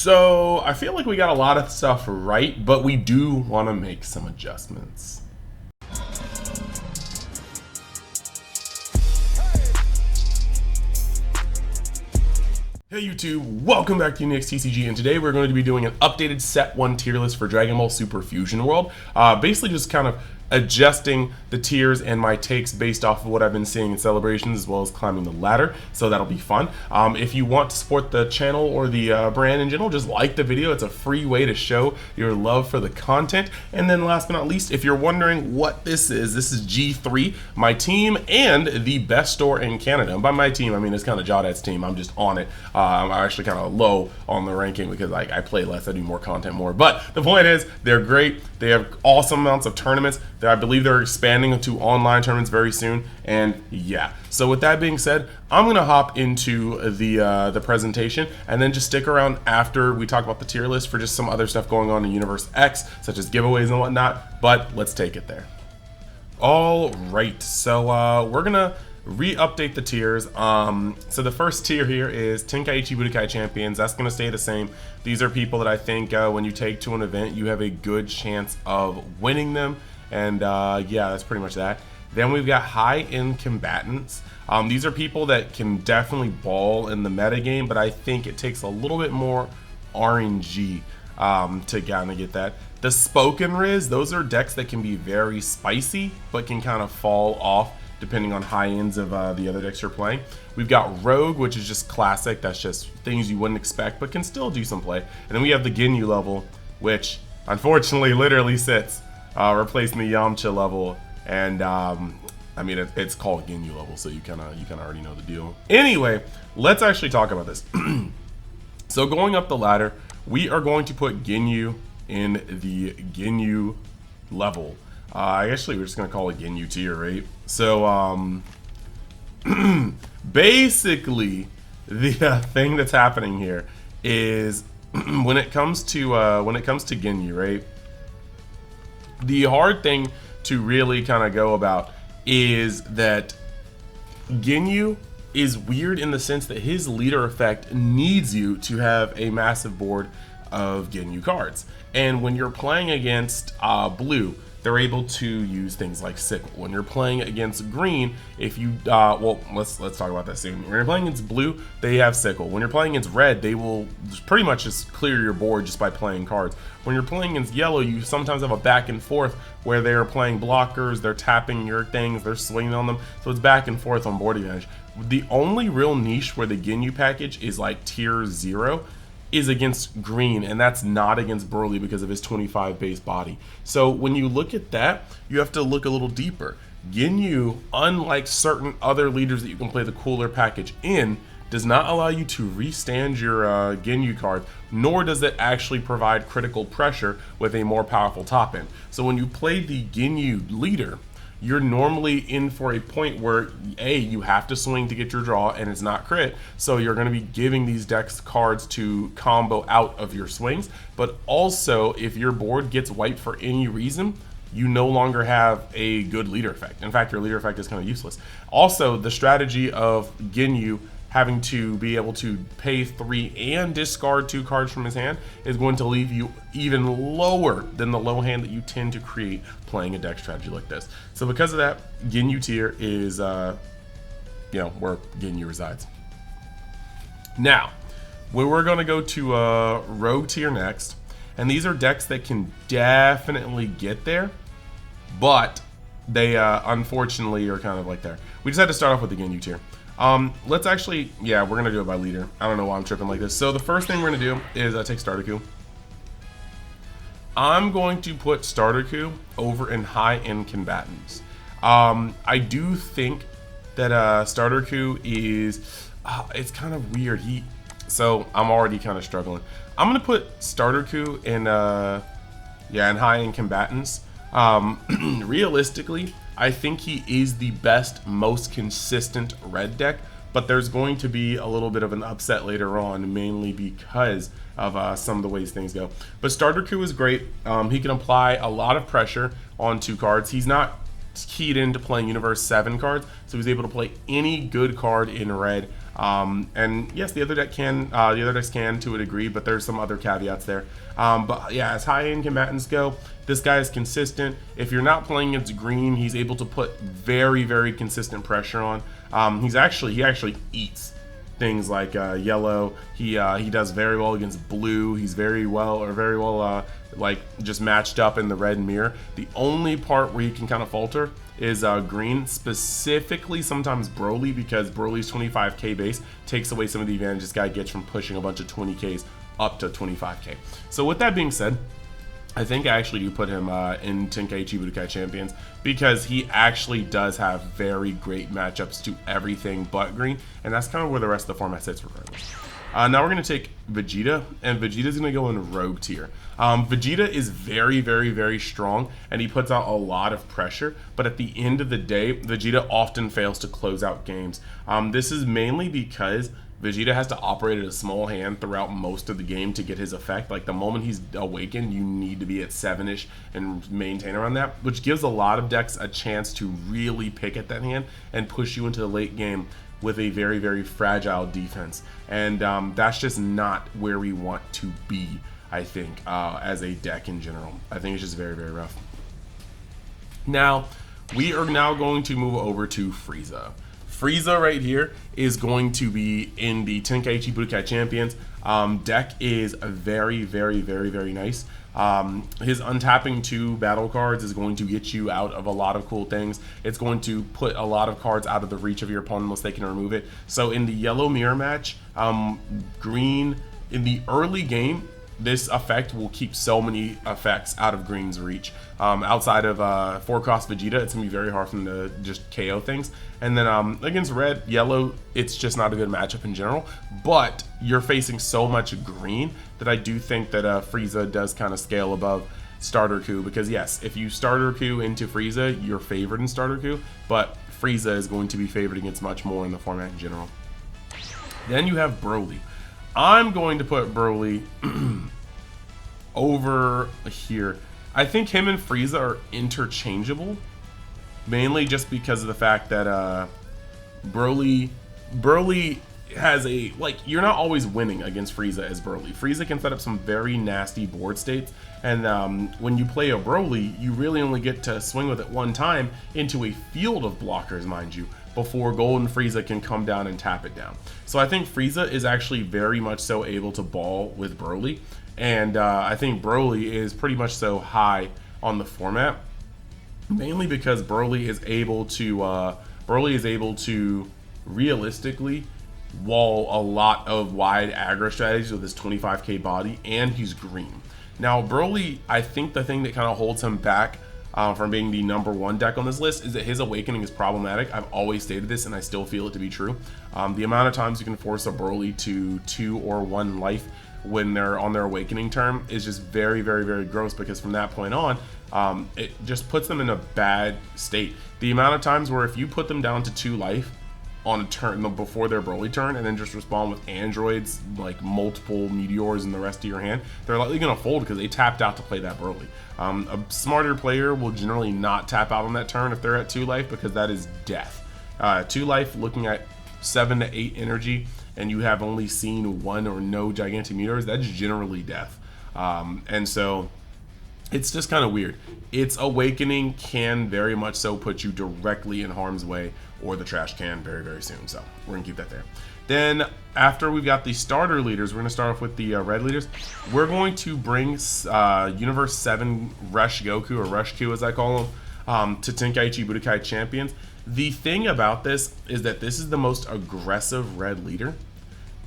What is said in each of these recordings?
So I feel like we got a lot of stuff right, but we do want to make some adjustments. Hey YouTube, welcome back to Unix TCG, and today we're going to be doing an updated Set 1 tier list for Dragon Ball Super Fusion World. Basically just kind of adjusting the tiers and my takes based off of what I've been seeing in celebrations, as well as climbing the ladder, so that'll be fun. If you want to support the channel or the brand in general, just like the video. It's a free way to show your love for the content. And then last but not least, if you're wondering what this is G3, my team, and the best store in Canada. And by my team, I mean it's kind of Jawdad's team. I'm just on it. I'm actually kind of low on the ranking because I play less, I do more content more. But the point is, they're great. They have awesome amounts of tournaments. I believe they're expanding into online tournaments very soon, and yeah. So with that being said, I'm gonna hop into the presentation, and then just stick around after we talk about the tier list for just some other stuff going on in Universe X, such as giveaways and whatnot. But let's take it there. All right, so we're gonna re-update the tiers. So the first tier here is Tenkaichi Budokai Champions. That's going to stay the same. These are people that I think when you take to an event, you have a good chance of winning them. And yeah, that's pretty much that. Then we've got high-end combatants. These are people that can definitely ball in the metagame, but I think it takes a little bit more RNG to kind of get that. The Spoken Riz, those are decks that can be very spicy, but can kind of fall off depending on high ends of the other decks you're playing. We've got Rogue, which is just classic. That's just things you wouldn't expect, but can still do some play. And then we have the Ginu level, which unfortunately literally sits replacing the Yamcha level. And I mean, it's called Ginu level, so you kind of already know the deal. Anyway, let's actually talk about this. So going up the ladder, we are going to put Ginu in the Ginu level. Actually, we're just gonna call it Ginu tier, right? So basically, the thing that's happening here is when it comes to Ginu, right? The hard thing to really kind of go about is that Ginu is weird in the sense that his leader effect needs you to have a massive board of Ginu cards, and when you're playing against blue, they're able to use things like Sickle. When you're playing against green, if you well, let's talk about that soon. When you're playing against blue, they have Sickle. When you're playing against red, they will pretty much just clear your board just by playing cards. When you're playing against yellow, you sometimes have a back and forth where they're playing blockers, they're tapping your things, they're swinging on them, so it's back and forth on board advantage. The only real niche where the Ginu package is like tier 0 is against green, and that's not against Broly because of his 25 base body. So when you look at that, you have to look a little deeper. Ginu, unlike certain other leaders that you can play the cooler package in, does not allow you to restand your Ginu card, nor does it actually provide critical pressure with a more powerful top end. So when you play the Ginu leader, you're normally in for a point where you have to swing to get your draw, and it's not crit, so you're going to be giving these decks cards to combo out of your swings. But also, if your board gets wiped for any reason, you no longer have a good leader effect. In fact, your leader effect is kind of useless. Also, the strategy of Ginu having to be able to pay 3 and discard 2 cards from his hand is going to leave you even lower than the low hand that you tend to create playing a deck strategy like this. So because of that, Ginu tier is where Ginu resides. Now, we're going to go to Rogue tier next, and these are decks that can definitely get there, but they unfortunately are kind of like there. We just had to start off with the Ginu tier. Let's actually, we're gonna do it by leader. I don't know why I'm tripping like this. So the first thing we're gonna do is take Stardo. I'm going to put Stardo over in high-end combatants. I do think that Stardo is, it's kind of weird. So I'm already kind of struggling. I'm gonna put Stardo in high-end combatants. Realistically, I think he is the best, most consistent red deck, but there's going to be a little bit of an upset later on, mainly because of some of the ways things go. But Stardo is great. He can apply a lot of pressure on 2 cards. He's not keyed into playing Universe 7 cards, so he's able to play any good card in red. And yes, the other decks can to a degree, but there's some other caveats there. But yeah, as high-end combatants go, this guy is consistent. If you're not playing against green, he's able to put very, very consistent pressure on. He actually eats things like yellow. He does very well against blue. He's very well like just matched up in the red mirror. The only part where he can kind of falter is green, specifically sometimes Broly, because Broly's 25k base takes away some of the advantage this guy gets from pushing a bunch of 20ks up to 25k. So with that being said, I think I actually do put him in Tenkaichi Budokai Champions, because he actually does have very great matchups to everything but green, and that's kind of where the rest of the format sits regardless. Now we're going to take Vegeta, and Vegeta's going to go in Rogue tier. Vegeta is very, very, very strong, and he puts out a lot of pressure, but at the end of the day, Vegeta often fails to close out games. This is mainly because Vegeta has to operate at a small hand throughout most of the game to get his effect. Like the moment he's awakened, you need to be at 7-ish and maintain around that, which gives a lot of decks a chance to really pick at that hand and push you into the late game with a very, very fragile defense. And that's just not where we want to be, I think, as a deck in general. I think it's just very, very rough. Now, we are now going to move over to Frieza. Frieza right here is going to be in the Tenkaichi Budokai Champions. Deck is very, very, very, very nice. His untapping 2 battle cards is going to get you out of a lot of cool things. It's going to put a lot of cards out of the reach of your opponent unless they can remove it. So in the yellow mirror match, green, in the early game, this effect will keep so many effects out of green's reach. Outside of 4-cross Vegeta, it's going to be very hard for them to just KO things. And then against red, yellow, it's just not a good matchup in general. But you're facing so much green that I do think that Frieza does kind of scale above Starter Coup. Because yes, if you Starter Coup into Frieza, you're favored in Starter Coup. But Frieza is going to be favored against much more in the format in general. Then you have Broly. I'm going to put Broly over here. I think him and Frieza are interchangeable, mainly just because of the fact that Broly has a, like, you're not always winning against Frieza as Broly. Frieza can set up some very nasty board states, and when you play a Broly, you really only get to swing with it one time into a field of blockers, mind you, before Golden Frieza can come down and tap it down. So I think Frieza is actually very much so able to ball with Broly, and I think Broly is pretty much so high on the format, mainly because Broly is able to realistically wall a lot of wide aggro strategies with his 25k body, and he's green. Now Broly, I think the thing that kind of holds him back from being the #1 deck on this list is that his awakening is problematic. I've always stated this, and I still feel it to be true. The amount of times you can force a Broly to 2 or 1 life when they're on their awakening term is just very, very, very gross, because from that point on, it just puts them in a bad state. The amount of times where if you put them down to 2 life on a turn before their Broly turn and then just respond with androids, like multiple meteors in the rest of your hand, they're likely going to fold because they tapped out to play that Broly. A smarter player will generally not tap out on that turn if they're at 2 life, because that is death. 2 life, looking at 7 to 8 energy, and you have only seen 1 or no gigantic meteors, that's generally death. And so it's just kind of weird. Its awakening can very much so put you directly in harm's way, or the trash can, very, very soon. So we're gonna keep that there. Then after we've got the starter leaders, we're gonna start off with the red leaders. We're going to bring Universe 7 Rush Goku, or Rush Q as I call him, to Tenkaichi Budokai Champions. The thing about this is that this is the most aggressive red leader,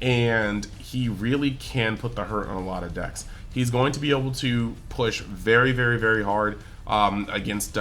and he really can put the hurt on a lot of decks. He's going to be able to push very, very, very hard against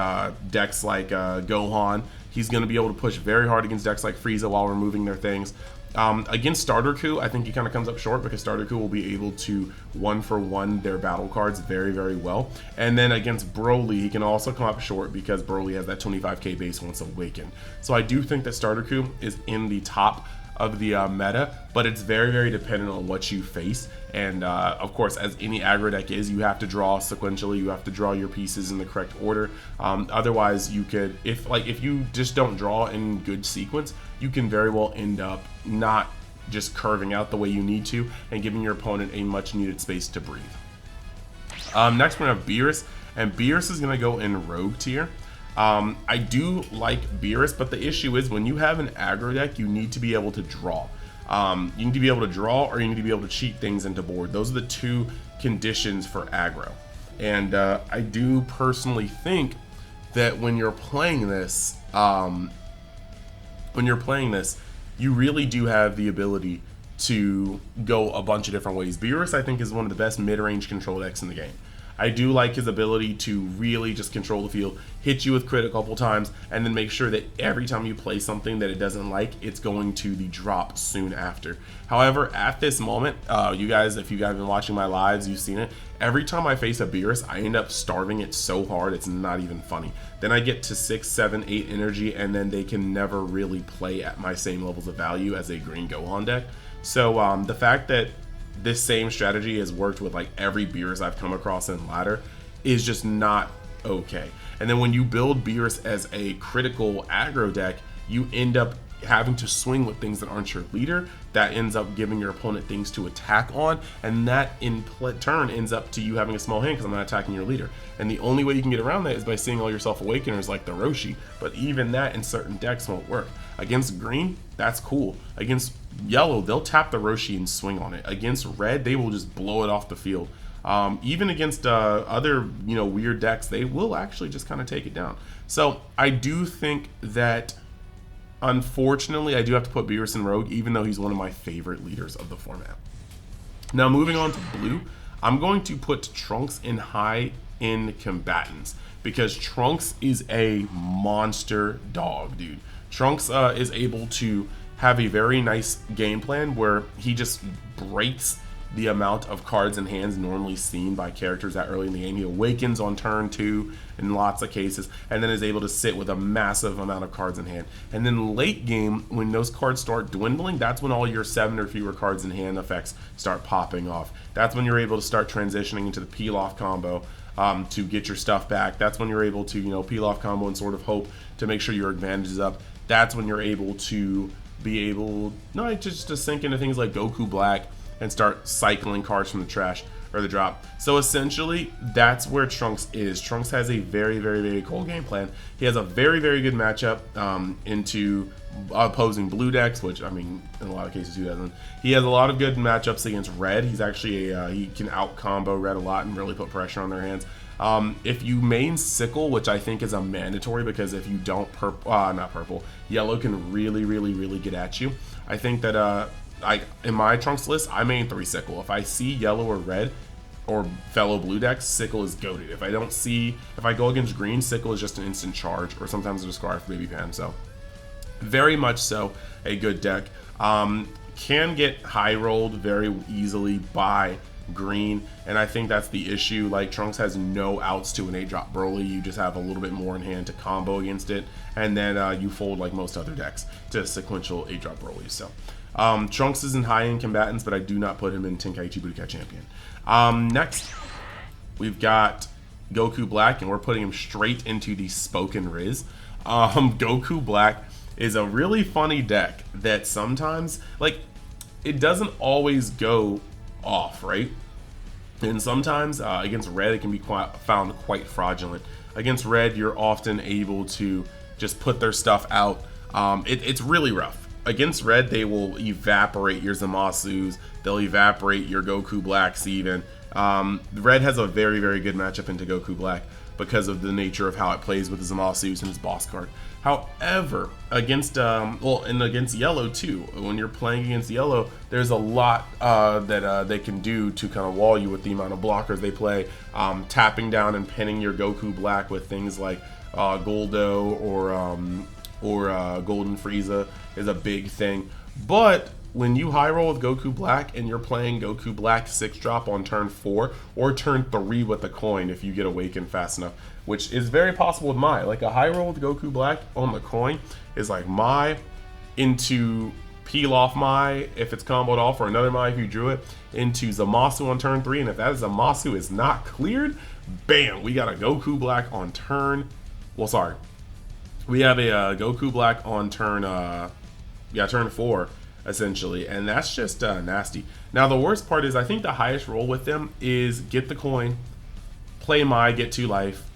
decks like Gohan. He's going to be able to push very hard against decks like Frieza while removing their things. Against Starter Coup, I think he kind of comes up short, because Starter Coup will be able to 1-for-1 their battle cards very, very well. And then against Broly, he can also come up short because Broly has that 25k base once awakened. So I do think that Starter Coup is in the top of the meta, but it's very, very dependent on what you face. And of course, as any aggro deck is, you have to draw sequentially. You have to draw your pieces in the correct order. Otherwise, you could, if you just don't draw in good sequence, you can very well end up not just curving out the way you need to and giving your opponent a much needed space to breathe. Next, we're gonna have Beerus, and Beerus is gonna go in Rogue tier. I do like Beerus, but the issue is when you have an aggro deck, you need to be able to draw. You need to be able to draw, or you need to be able to cheat things into board. Those are the two conditions for aggro. And I do personally think that when you're playing this, you really do have the ability to go a bunch of different ways. Beerus, I think, is one of the best mid-range control decks in the game. I do like his ability to really just control the field, hit you with crit a couple times, and then make sure that every time you play something that it doesn't like, it's going to the drop soon after. However, at this moment, you guys, if you guys have been watching my lives, you've seen it. Every time I face a Beerus, I end up starving it so hard, it's not even funny. Then I get to 6, 7, 8 energy, and then they can never really play at my same levels of value as a green Gohan deck. So the fact that this same strategy has worked with like every Beerus I've come across in ladder is just not okay. And then when you build Beerus as a critical aggro deck, you end up having to swing with things that aren't your leader. That ends up giving your opponent things to attack on, and that in turn ends up to you having a small hand because I'm not attacking your leader. And the only way you can get around that is by seeing all your self-awakeners like the Roshi, but even that in certain decks won't work. Against green, that's cool. Against yellow, they'll tap the Roshi and swing on it. Against red, they will just blow it off the field. Even against other weird decks, they will actually just kind of take it down. So I do think that, unfortunately, I do have to put Beerus in Rogue, even though he's one of my favorite leaders of the format. Now, moving on to blue, I'm going to put Trunks in high in combatants because Trunks is a monster dog, dude. Trunks is able to have a very nice game plan where he just breaks the amount of cards in hands normally seen by characters that early in the game. He awakens on turn 2 in lots of cases, and then is able to sit with a massive amount of cards in hand. And then late game, when those cards start dwindling, that's when all your 7 or fewer cards in hand effects start popping off. That's when you're able to start transitioning into the peel-off combo to get your stuff back. That's when you're able to peel-off combo and sort of hope to make sure your advantage is up. That's when you're able to be able just to sink into things like Goku Black and start cycling cards from the trash or the drop. So essentially, that's where Trunks is. Trunks has a very, very, very cool game plan. He has a very, very good matchup into opposing blue decks, which, I mean, in a lot of cases, who doesn't? He has a lot of good matchups against red. He's actually he can out combo red a lot and really put pressure on their hands. If you main Sickle, which I think is a mandatory, because if you don't not purple, yellow can really, really, really get at you. I think that in my Trunks list, I main 3 Sickle. If I see yellow or red or fellow blue decks, Sickle is goated. If I go against green, Sickle is just an instant charge, or sometimes a Scarf Baby Pan. So very much so a good deck. Can get high rolled very easily by green, and I think that's the issue. Like, Trunks has no outs to an 8-drop Broly. You just have a little bit more in hand to combo against it, and then you fold like most other decks to sequential 8-drop Broly. So Trunks is in high-end combatants, but I do not put him in Tenkaichi Budokai Champion. Next, we've got Goku Black, and we're putting him straight into the Spoken Riz. Goku Black is a really funny deck that sometimes, like, it doesn't always go off, right? And sometimes against red, it can be found quite fraudulent. Against red, you're often able to just put their stuff out. It's really rough. Against red, they will evaporate your Zamasus. They'll evaporate your Goku Blacks even. Red has a very, very good matchup into Goku Black because of the nature of how it plays with the Zamasus and his boss card. However, against against yellow too, when you're playing against yellow, there's a lot that they can do to kind of wall you with the amount of blockers they play. Tapping down and pinning your Goku Black with things like Goldo or Golden Frieza is a big thing. But when you high roll with Goku Black and you're playing Goku Black 6-drop on turn 4 or turn 3 with a coin if you get awakened fast enough, which is very possible with Mai. Like, a high roll with Goku Black on the coin is like Mai into peel off Mai if it's comboed off, or another Mai if you drew it, into Zamasu on turn 3, and if that Zamasu is not cleared, bam, we got a Goku Black on turn, well, sorry, we have a Goku Black on turn, turn 4, essentially, and that's just nasty. Now, the worst part is, I think the highest roll with them is get the coin, play Mai, get 2 life,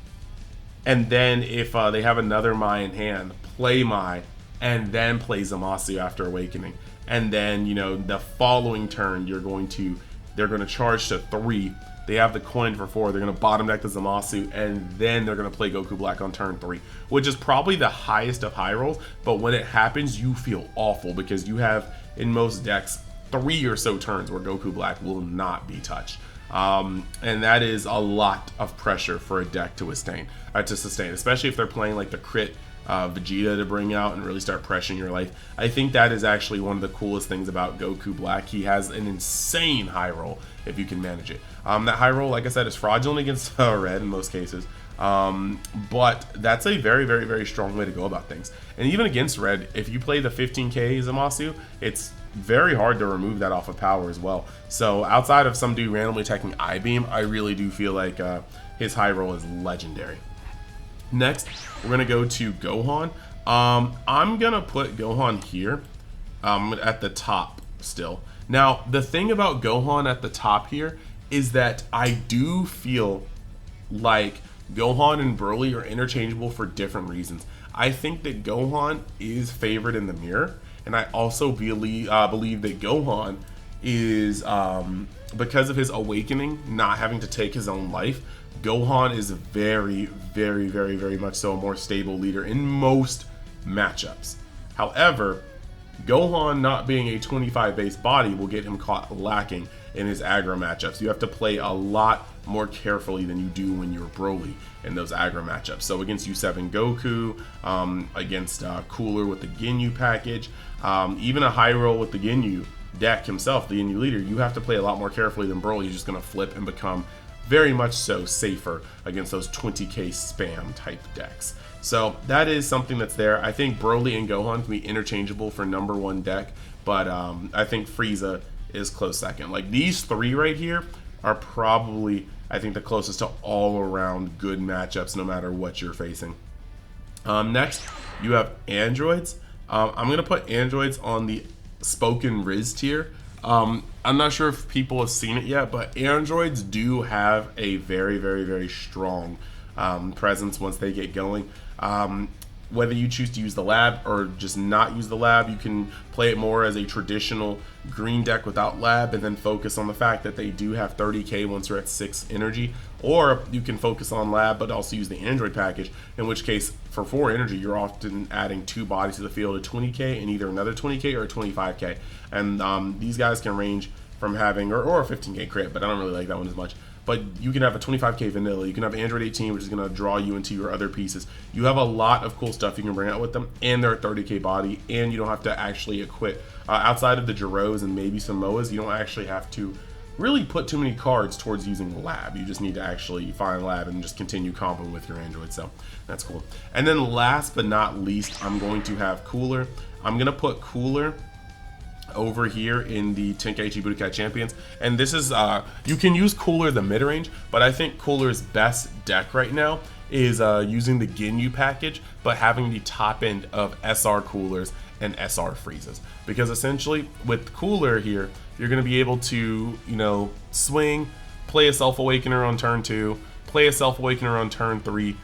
and then if they have another Mai in hand, play Mai, and then play Zamasu after awakening. And then, you know, the following turn, they're going to charge to 3. They have the coin for 4. They're going to bottom deck the Zamasu, and then they're going to play Goku Black on turn 3, which is probably the highest of high rolls. But when it happens, you feel awful because you have, in most decks, 3 or so turns where Goku Black will not be touched. And that is a lot of pressure for a deck to sustain, especially if they're playing like the crit Vegeta to bring out and really start pressuring your life. I think that is actually one of the coolest things about Goku Black. He has an insane high roll if you can manage it. That high roll, like I said, is fraudulent against red in most cases. But that's a very, very, very strong way to go about things. And even against red, if you play the 15k Zamasu, it's very hard to remove that off of power as well. So outside of some dude randomly attacking I-Beam, I really do feel like his high roll is legendary. Next, we're going to go to Gohan. I'm going to put Gohan here at the top still. Now, the thing about Gohan at the top here is that I do feel like Gohan and Broly are interchangeable for different reasons. I think that Gohan is favored in the mirror, and I also believe that Gohan is, because of his awakening, not having to take his own life, Gohan is very, very, very, very much so a more stable leader in most matchups. However, Gohan not being a 25 base body will get him caught lacking in his aggro matchups. You have to play a lot more carefully than you do when you're Broly in those aggro matchups. So against U7 Goku, against Cooler with the Ginyu package, even a high roll with the Ginyu deck himself, the Ginyu leader, you have to play a lot more carefully than Broly. He's just going to flip and become very much so safer against those 20k spam type decks. So that is something that's there. I think Broly and Gohan can be interchangeable for #1 deck, but I think Frieza is close second. Like these 3 right here are probably, I think, the closest to all around good matchups no matter what you're facing. Next, you have androids. I'm going to put androids on the spoken Riz tier. I'm not sure if people have seen it yet, but androids do have a very, very, very strong presence once they get going. Whether you choose to use the lab or just not use the lab, you can play it more as a traditional green deck without lab and then focus on the fact that they do have 30k once you're at 6 energy, or you can focus on lab but also use the android package, in which case for 4 energy you're often adding 2 bodies to the field at 20k and either another 20k or 25k, and these guys can range from having or a 15k crit, but I don't really like that one as much. But you can have a 25k vanilla, you can have Android 18, which is going to draw you into your other pieces. You have a lot of cool stuff you can bring out with them, and they're a 30k body, and you don't have to actually equip. Outside of the Jiros and maybe some Moas, you don't actually have to really put too many cards towards using lab. You just need to actually find lab and just continue comboing with your Android, so that's cool. And then last but not least, I'm going to have Cooler. I'm going to put Cooler over here in the Tenkaichi Budokai Champions, and this is you can use Cooler the mid-range, but I think Cooler's best deck right now is using the Ginyu package but having the top end of SR Coolers and SR Friezas, because essentially with Cooler here you're going to be able to, you know, swing, play a Self Awakener on turn 2, play a Self Awakener on turn 3.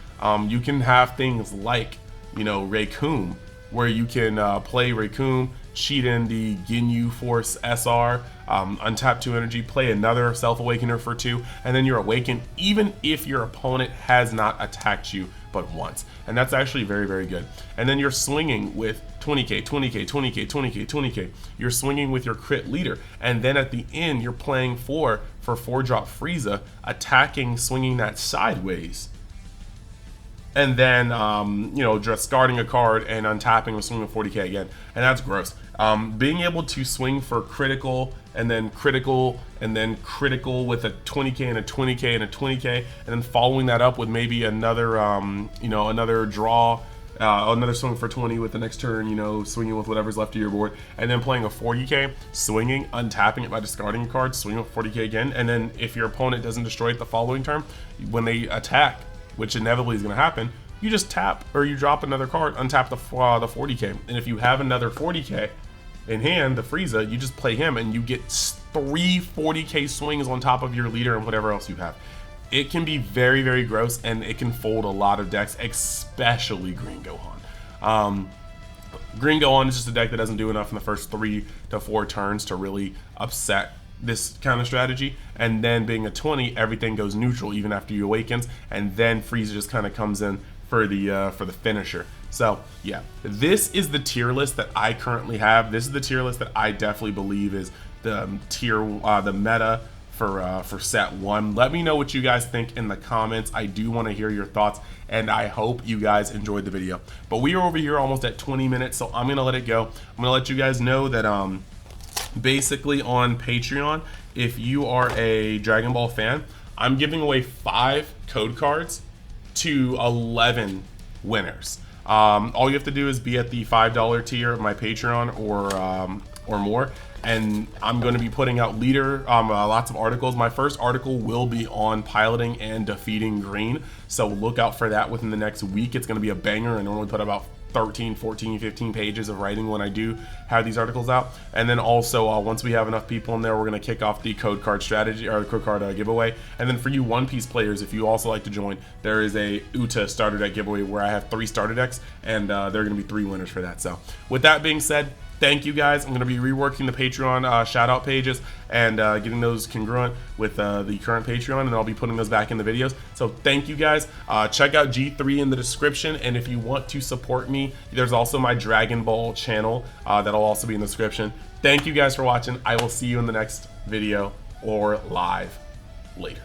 You can have things like, you know, Raycoon, where you can play Raycoon, cheat in the Ginyu Force SR, untap 2 energy, play another Self Awakener for 2, and then you're awakened even if your opponent has not attacked you but once. And that's actually very, very good. And then you're swinging with 20k, 20k, 20k, 20k, 20k. You're swinging with your crit leader, and then at the end you're playing 4 for 4-drop Frieza, attacking, swinging that sideways, and then you know, just guarding a card and untapping with swinging 40k again, and that's gross. Being able to swing for critical and then critical and then critical with a 20k and a 20k and a 20k, and then following that up with maybe another you know, another draw another swing for 20 with the next turn, you know, swinging with whatever's left of your board, and then playing a 40k, swinging, untapping it by discarding a card, swinging with 40k again, and then if your opponent doesn't destroy it the following turn, when they attack, which inevitably is going to happen, you just tap or you drop another card, untap the 40k, and if you have another 40k in hand, the Frieza, you just play him and you get 3 40k swings on top of your leader and whatever else you have. It can be very, very gross, and it can fold a lot of decks, especially Green Gohan. Green Gohan is just a deck that doesn't do enough in the first 3 to 4 turns to really upset this kind of strategy, and then being a 20, everything goes neutral even after you awakens, and then Frieza just kind of comes in for the finisher. So yeah, this is the tier list that I currently have. This is the tier list that I definitely believe is the the meta for set 1. Let me know what you guys think in the comments. I do want to hear your thoughts, and I hope you guys enjoyed the video. But we are over here almost at 20 minutes, so I'm gonna let it go. I'm gonna let you guys know that basically on Patreon, if you are a Dragon Ball fan, I'm giving away 5 code cards to 11 winners. All you have to do is be at the $5 tier of my Patreon or more, and I'm going to be putting out lots of articles. My first article will be on piloting and defeating green, so look out for that within the next week. It's going to be a banger. I normally put about 13, 14, 15 pages of writing when I do have these articles out. And then also once we have enough people in there, we're going to kick off the code card strategy, or the code card giveaway. And then for you One Piece players, if you also like to join, there is a Uta starter deck giveaway where I have 3 starter decks, and there are going to be 3 winners for that. So with that being said, thank you guys. I'm going to be reworking the Patreon shout out pages and getting those congruent with the current Patreon, and I'll be putting those back in the videos. So thank you guys. Check out G3 in the description, and if you want to support me, there's also my Dragon Ball channel that'll also be in the description. Thank you guys for watching. I will see you in the next video or live later.